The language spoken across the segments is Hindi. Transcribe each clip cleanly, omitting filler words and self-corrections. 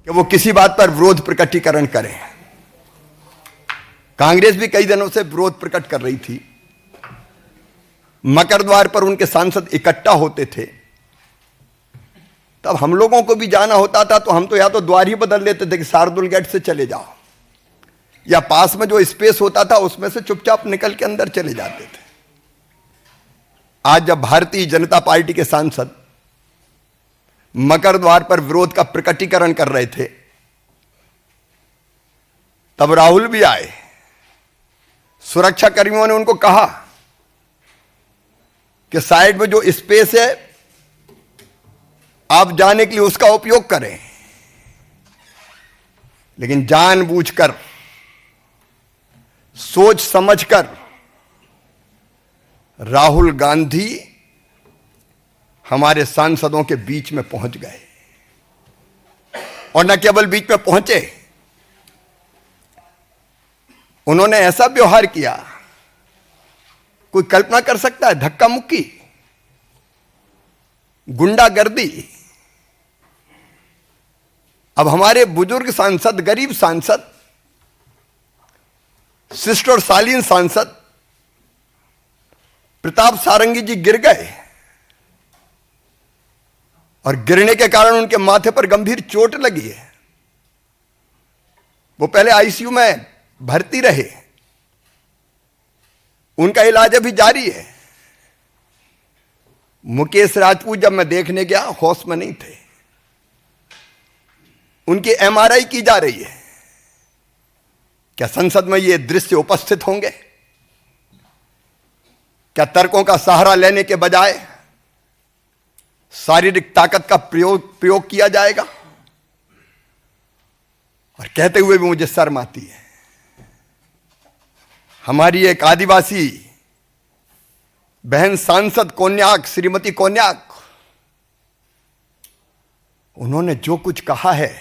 कि वो किसी बात पर विरोध प्रकटीकरण करें। कांग्रेस भी कई दिनों से विरोध प्रकट कर रही थी। मकर द्वार पर उनके सांसद इकट्ठा होते थे, तब हम लोगों को भी जाना होता था तो हम तो या तो द्वार ही बदल लेते थे कि शार्दुल गेट से चले जाओ, या पास में जो स्पेस होता था उसमें से चुपचाप निकल के अंदर चले जाते थे। आज जब भारतीय जनता पार्टी के सांसद मकर द्वार पर विरोध का प्रकटीकरण कर रहे थे, तब राहुल भी आए। सुरक्षा कर्मियों ने उनको कहा कि साइड में जो स्पेस है आप जाने के लिए उसका उपयोग करें, लेकिन जानबूझकर, सोच समझकर राहुल गांधी हमारे सांसदों के बीच में पहुंच गए। और न केवल बीच में पहुंचे, उन्होंने ऐसा व्यवहार किया, कोई कल्पना कर सकता है? धक्का मुक्की, गुंडागर्दी। अब हमारे बुजुर्ग सांसद, गरीब सांसद, शिष्ट और शालीन सांसद प्रताप सारंगी जी गिर गए, और गिरने के कारण उनके माथे पर गंभीर चोट लगी है। वो पहले आईसीयू में भर्ती रहे, उनका इलाज अभी जारी है। मुकेश राजपूत जब मैं देखने गया, होश में नहीं थे, उनकी एमआरआई की जा रही है। क्या संसद में ये दृश्य उपस्थित होंगे? क्या तर्कों का सहारा लेने के बजाय शारीरिक ताकत का प्रयोग किया जाएगा? और कहते हुए भी मुझे शर्म आती है। हमारी एक आदिवासी बहन सांसद कोन्याक, श्रीमती कोन्याक, उन्होंने जो कुछ कहा है,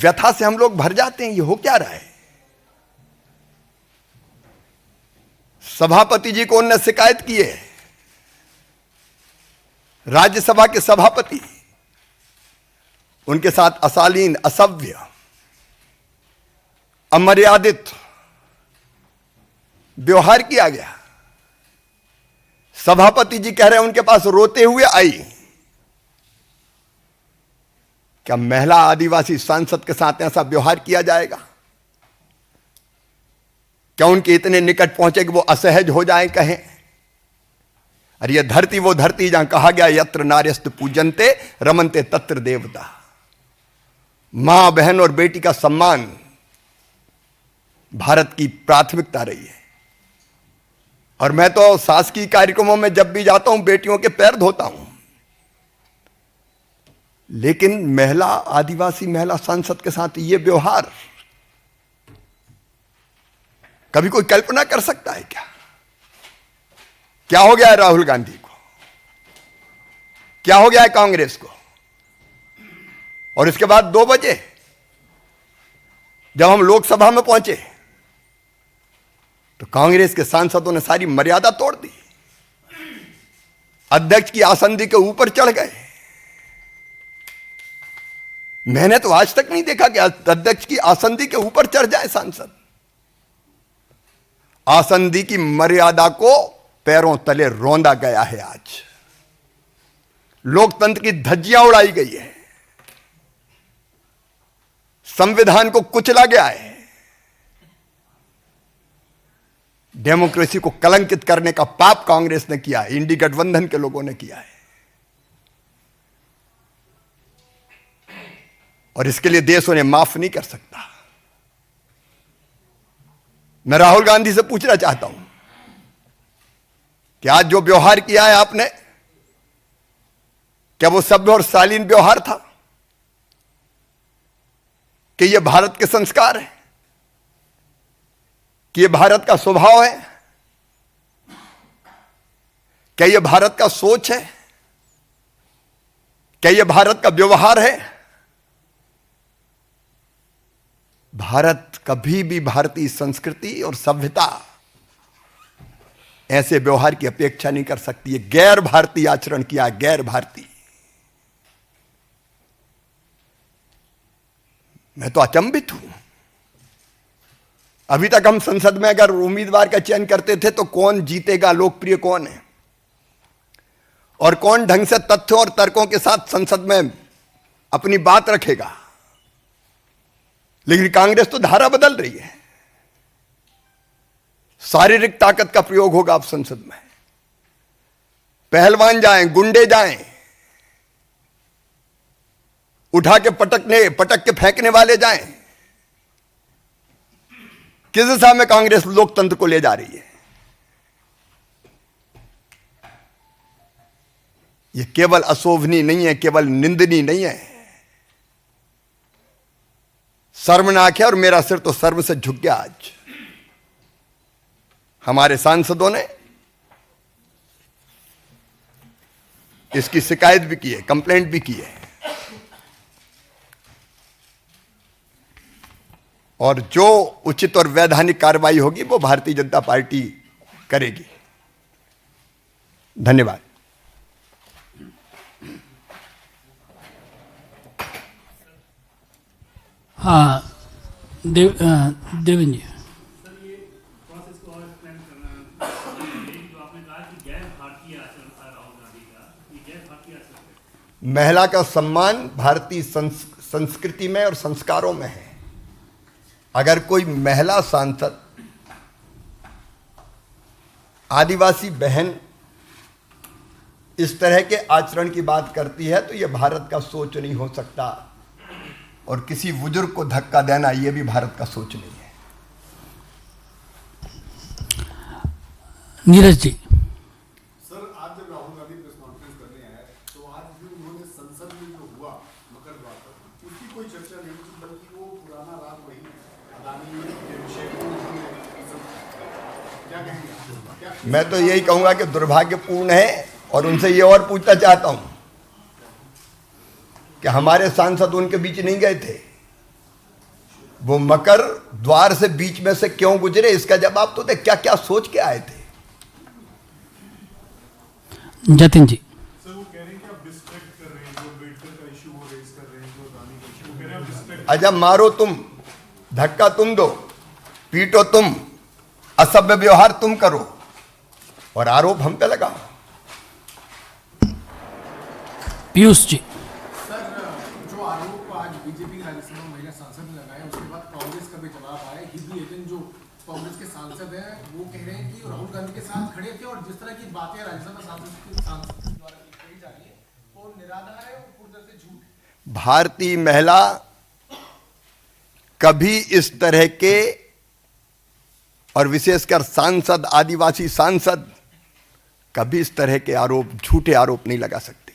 व्यथा से हम लोग भर जाते हैं। ये हो क्या रहा है? सभापति जी को उन्होंने शिकायत की है, राज्यसभा के सभापति, उनके साथ अशालीन, असभ्य, अमर्यादित व्यवहार किया गया। सभापति जी कह रहे हैं उनके पास रोते हुए आई। क्या महिला आदिवासी सांसद के साथ ऐसा व्यवहार किया जाएगा? क्या उनके इतने निकट पहुंचे कि वो असहज हो जाएं, कहें अरे यह धरती वो धरती जहां कहा गया यत्र नार्यस्तु पूजन्ते रमन्ते तत्र देवता। मां, बहन और बेटी का सम्मान भारत की प्राथमिकता रही है। और मैं तो शासकीय कार्यक्रमों में जब भी जाता हूं बेटियों के पैर धोता हूं, लेकिन महिला, आदिवासी महिला सांसद के साथ यह व्यवहार कभी कोई कल्पना कर सकता है क्या? क्या हो गया है राहुल गांधी को? क्या हो गया है कांग्रेस को? और इसके बाद 2 बजे जब हम लोकसभा में पहुंचे तो कांग्रेस के सांसदों ने सारी मर्यादा तोड़ दी, अध्यक्ष की आसंदी के ऊपर चढ़ गए। मैंने तो आज तक नहीं देखा कि अध्यक्ष की आसंदी के ऊपर चढ़ जाए सांसद। आसंदी की मर्यादा को पैरों तले रौंदा गया है। आज लोकतंत्र की धज्जियां उड़ाई गई है, संविधान को कुचला गया है, डेमोक्रेसी को कलंकित करने का पाप कांग्रेस ने किया है, इंडी गठबंधन के लोगों ने किया है। और इसके लिए देश उन्हें माफ नहीं कर सकता। मैं राहुल गांधी से पूछना चाहता हूं कि आज जो व्यवहार किया है आपने, क्या वो सभ्य और शालीन व्यवहार था? कि यह भारत के संस्कार है? कि यह भारत का स्वभाव है? क्या यह भारत का सोच है? क्या यह भारत का व्यवहार है? भारत कभी भी भारतीय संस्कृति और सभ्यता ऐसे व्यवहार की अपेक्षा नहीं कर सकती है। गैर भारतीय आचरण किया, गैर भारतीय। मैं तो अचंभित हूं। अभी तक हम संसद में अगर उम्मीदवार का चयन करते थे तो कौन जीतेगा, लोकप्रिय कौन है और कौन ढंग से तथ्यों और तर्कों के साथ संसद में अपनी बात रखेगा। लेकिन कांग्रेस तो धारा बदल रही है। शारीरिक ताकत का प्रयोग होगा अब संसद में। पहलवान जाएं, गुंडे जाएं, उठा के पटक के फेंकने वाले जाएं। किस दिशा में कांग्रेस लोकतंत्र को ले जा रही है? यह केवल अशोभनीय नहीं है, केवल निंदनीय नहीं है, शर्मनाक है। और मेरा सिर तो शर्म से झुक गया आज। हमारे सांसदों ने इसकी शिकायत भी की है, कंप्लेंट भी की है, और जो उचित और वैधानिक कार्रवाई होगी वो भारतीय जनता पार्टी करेगी। धन्यवाद। हाँ, देवेंद्र जी। महिला का सम्मान भारतीय संस्कृति में और संस्कारों में है। अगर कोई महिला सांसद, आदिवासी बहन इस तरह के आचरण की बात करती है तो यह भारत का सोच नहीं हो सकता, और किसी बुजुर्ग को धक्का देना यह भी भारत का सोच नहीं है। नीरज जी। सर, आज जब राहुल गांधी प्रेस कॉन्फ्रेंस करने आए तो आज भी उन्होंने संसद में जो हुआ मकर वार्ता, उसकी कोई चर्चा नहीं की, बल्कि वो पुराना राग वही अदानी के विषय को क्या कहेंगे? मैं तो यही कहूंगा कि दुर्भाग्यपूर्ण है, और उनसे ये और पूछना चाहता हूं कि हमारे सांसद उनके बीच नहीं गए थे, वो मकर द्वार से बीच में से क्यों गुजरे, इसका जवाब तो दे। क्या क्या सोच के आए थे? जतिन जी। सर, वो कह रहे हैं कि आप डिस्ट्रैक्ट कर रहे हैं, जो अम्बेडकर का इशू वो रेज कर रहे हैं, जो अदानी का इशू, कह रहे हैं आप डिस्ट्रैक्ट। अजब, मारो तुम, धक्का तुम दो, पीटो तुम, असभ्य व्यवहार तुम करो, और आरोप हम पे लगाओ। पीयूष जी। सर, जो आरोप आज बीजेपी राज्यसभा महिला सांसद ने लगाए, उसके बाद कांग्रेस का भी जवाब आया। हिबी एडन जो कांग्रेस के सांसद हैं, वो कह रहे हैं कि राहुल गांधी के साथ खड़े थे, और जिस तरह की बातें राज्यसभा सांसद द्वारा कही जा रही है वो निराधार है और पूरी तरह से झूठ है। भारतीय महिला कभी इस तरह के, और विशेषकर सांसद, आदिवासी सांसद, कभी इस तरह के आरोप, झूठे आरोप नहीं लगा सकते।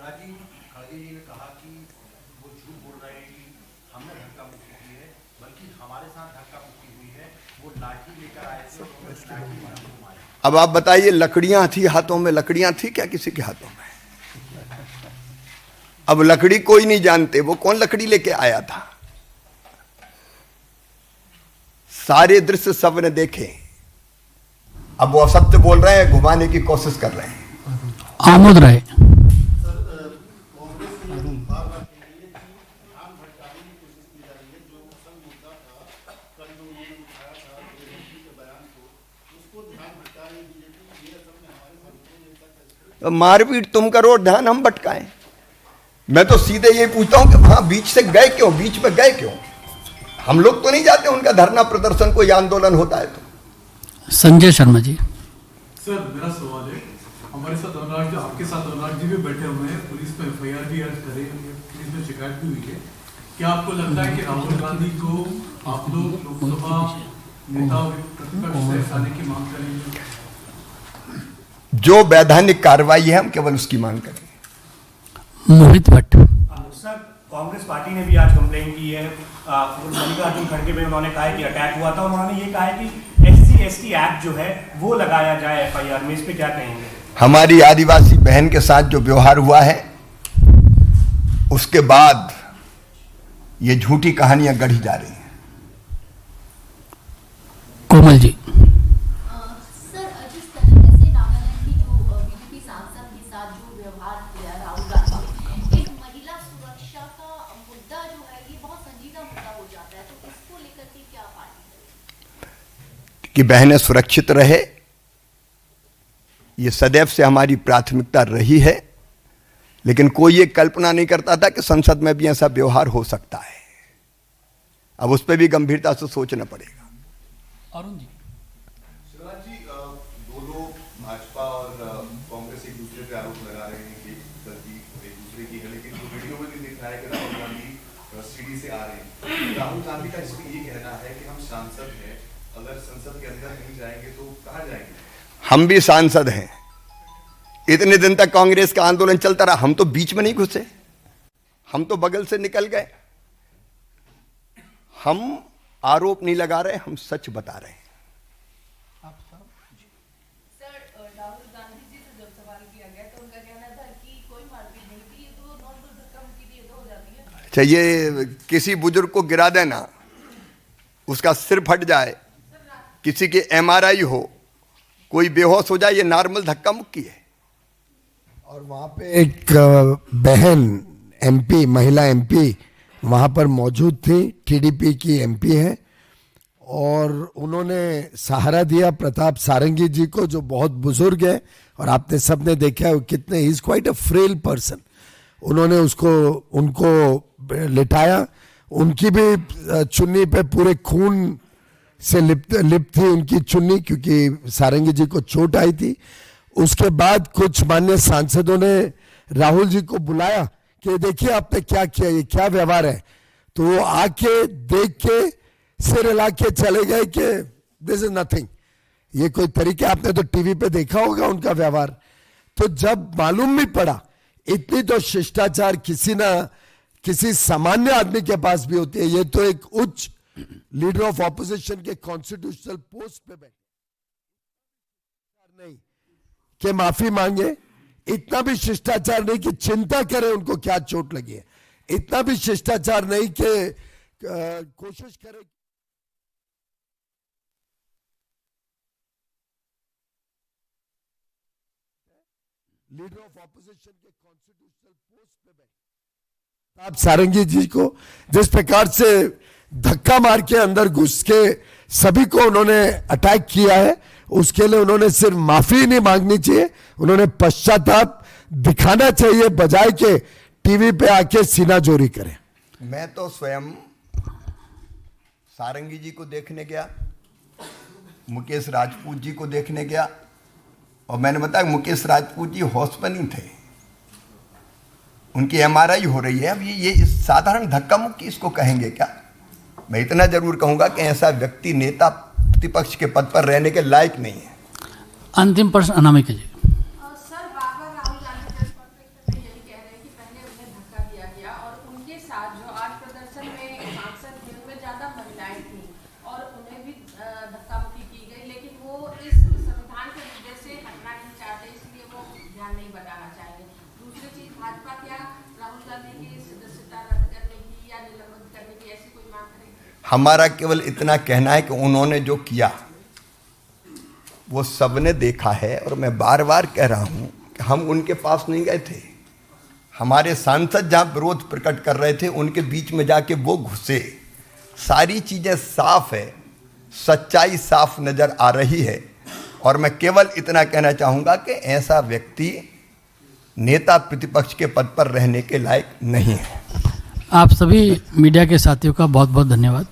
खड़गे जी ने कहा कि वो झूठ बोल रहे हैं कि हमने धक्का मुक्की की है, बल्कि हमारे साथ धक्का मुक्की हुई है। वो लाठी लेकर आए थे और लाठी में हमको मारे। अब आप बताइए, लकड़ियां थी हाथों में, लकड़ियां थी क्या किसी के हाथों में? अब लकड़ी कोई नहीं जानते, वो कौन लकड़ी लेके आया था। सारे दृश्य सब ने देखे। अब वो असत्य बोल रहे हैं, घुमाने की कोशिश कर रहे हैं। आमोद राय। मारपीट तुम करो, ध्यान हम भटकाएं। मैं तो सीधे ये पूछता हूं कि वहां बीच से गए क्यों, बीच में गए क्यों? हम लोग तो नहीं जाते उनका धरना प्रदर्शन, कोई आंदोलन होता है तो। संजय शर्मा जी। सर, मेरा सवाल है, हमारे साथ अनुराग जी, आपके साथ अनुराग जी भी बैठे हुए हैं, पुलिस पे एफआईआर भी दर्ज करे, पुलिस में शिकायत भी हुई है। क्या आपको लगता है कि राहुल गांधी को आप लोग लोकसभा नेता प्रतिपक्ष से हटाने की मांग करेंगे? जो वैधानिक कार्रवाई है हम केवल उसकी मांग करेंगे। मोहित भट्ट। सर, कांग्रेस पार्टी ने भी आज कंप्लेन की है। मल्लिकार्जुन खड़गे में उन्होंने कहा है कि अटैक हुआ था, और उन्होंने ये कहा है कि SC/ST एक्ट जो है वो लगाया जाए एफआईआर में। इस पे क्या कहेंगे? हमारी आदिवासी बहन के साथ जो व्यवहार हुआ है उसके बाद ये झूठी कहानियां गढ़ी जा रही हैं। कोमल जी। सर, जिस तरीके से नागालैंड की जो बीजेपी सांसद के साथ जो व्यवहार किया राहुल गांधी कि बहनें सुरक्षित रहे, ये सदैव से हमारी प्राथमिकता रही है। लेकिन कोई ये कल्पना नहीं करता था कि संसद में भी ऐसा व्यवहार हो सकता है। अब उस पर भी गंभीरता से सोचना पड़ेगा। अरुण जी, शिवराज जी, दोनों भाजपा और कांग्रेस एक दूसरे पे आरोप लगा रहे हैं कि गलती एक दूसरे की है, लेकिन जो वीडियो में भी दिख रहा है कि राहुल गांधी सीढ़ी से आ रहे हैं। राहुल गांधी का इसमें ये कहना है कि हम सांसद हैं, अगर संसद के अंदर नहीं जाएंगे तो कहाँ जाएंगे? हम भी सांसद हैं। इतने दिन तक कांग्रेस का आंदोलन चलता रहा, हम तो बीच में नहीं घुसे, हम तो बगल से निकल गए। हम आरोप नहीं लगा रहे, हम सच बता रहे हैं। सर, राहुल गांधी जी से जब सवाल किया गया तो उनका कहना था कि कोई मारपीट नहीं थी, ये तो नॉर्मल धक्का मुक्की थी, ये तो हो जाती है। अच्छा, ये किसी बुजुर्ग को गिरा देना, उसका सिर फट जाए, किसी की MRI हो, कोई बेहोश हो जाए, ये नॉर्मल धक्का मुक्की है। और वहाँ पे एक बहन MP, महिला MP वहाँ पर मौजूद थी, TDP की MP है, और उन्होंने सहारा दिया प्रताप सारंगी जी को, जो बहुत बुजुर्ग है और आपने सबने देखा है कितने, he is quite a frail person. उन्होंने उनको लिटाया, उनकी भी चुन्नी पे पूरे खून से लिप्त थी उनकी चुन्नी, क्योंकि सारंगी जी को चोट आई थी। उसके बाद कुछ माननीय सांसदों ने राहुल जी को बुलाया कि देखिए आपने क्या किया, ये क्या व्यवहार है। तो वो आके देख के सिर हिला के चले गए कि दिस इज नथिंग, ये कोई तरीके, आपने तो टीवी पे देखा होगा उनका व्यवहार। तो जब मालूम भी पड़ा, इतनी तो शिष्टाचार किसी सामान्य आदमी के पास भी होती है, ये तो एक उच्च लीडर ऑफ ऑपोजिशन के कॉन्स्टिट्यूशनल पोस्ट पे बैठे नहीं कि माफी मांगे, इतना भी शिष्टाचार नहीं कि चिंता करें उनको क्या चोट लगी है, इतना भी शिष्टाचार नहीं कि कोशिश करें। लीडर ऑफ ऑपोजिशन के कॉन्स्टिट्यूशनल पोस्ट पे बैठे आप सारंगी जी को जिस प्रकार से धक्का मार के अंदर घुस के सभी को उन्होंने अटैक किया है, उसके लिए उन्होंने सिर्फ माफी नहीं मांगनी चाहिए, उन्होंने पश्चाताप दिखाना चाहिए, बजाय के टीवी पे आके सीना जोरी करें। मैं तो स्वयं सारंगी जी को देखने गया, मुकेश राजपूत जी को देखने गया, और मैंने बताया मुकेश राजपूत जी होश में नहीं थे, उनकी MRI हो रही है। अब ये साधारण धक्का मुक्की इसको कहेंगे क्या? मैं इतना जरूर कहूंगा कि ऐसा व्यक्ति नेता प्रतिपक्ष के पद पर रहने के लायक नहीं है। अंतिम प्रश्न अनामिका जी। सर, बार-बार राहुल गांधी प्रेस कॉन्फ्रेंस में यही कह रहे हैं कि पहले उन्हें धक्का दिया गया और उनके साथ जो आज प्रदर्शन में सांसद थे उनमें ज्यादा महिलाएं थी और उन्हें भी धक्का मुक्की की गई, लेकिन वो इस संविधान के मुद्दे से हटना नहीं चाहते, इसलिए वो ध्यान नहीं बताना चाहेंगे। दूसरी चीज, भाजपा क्या राहुल गांधी की सदस्यता रद्द करने की या निलंबित करने की ऐसी कोई मांग करेगी? हमारा केवल इतना कहना है कि उन्होंने जो किया वो सबने देखा है, और मैं बार बार कह रहा हूं कि हम उनके पास नहीं गए थे। हमारे सांसद जहां विरोध प्रकट कर रहे थे उनके बीच में जाके वो घुसे। सारी चीजें साफ है, सच्चाई साफ नजर आ रही है, और मैं केवल इतना कहना चाहूंगा कि ऐसा व्यक्ति नेता प्रतिपक्ष के पद पर रहने के लायक नहीं है। आप सभी मीडिया के साथियों का बहुत बहुत धन्यवाद।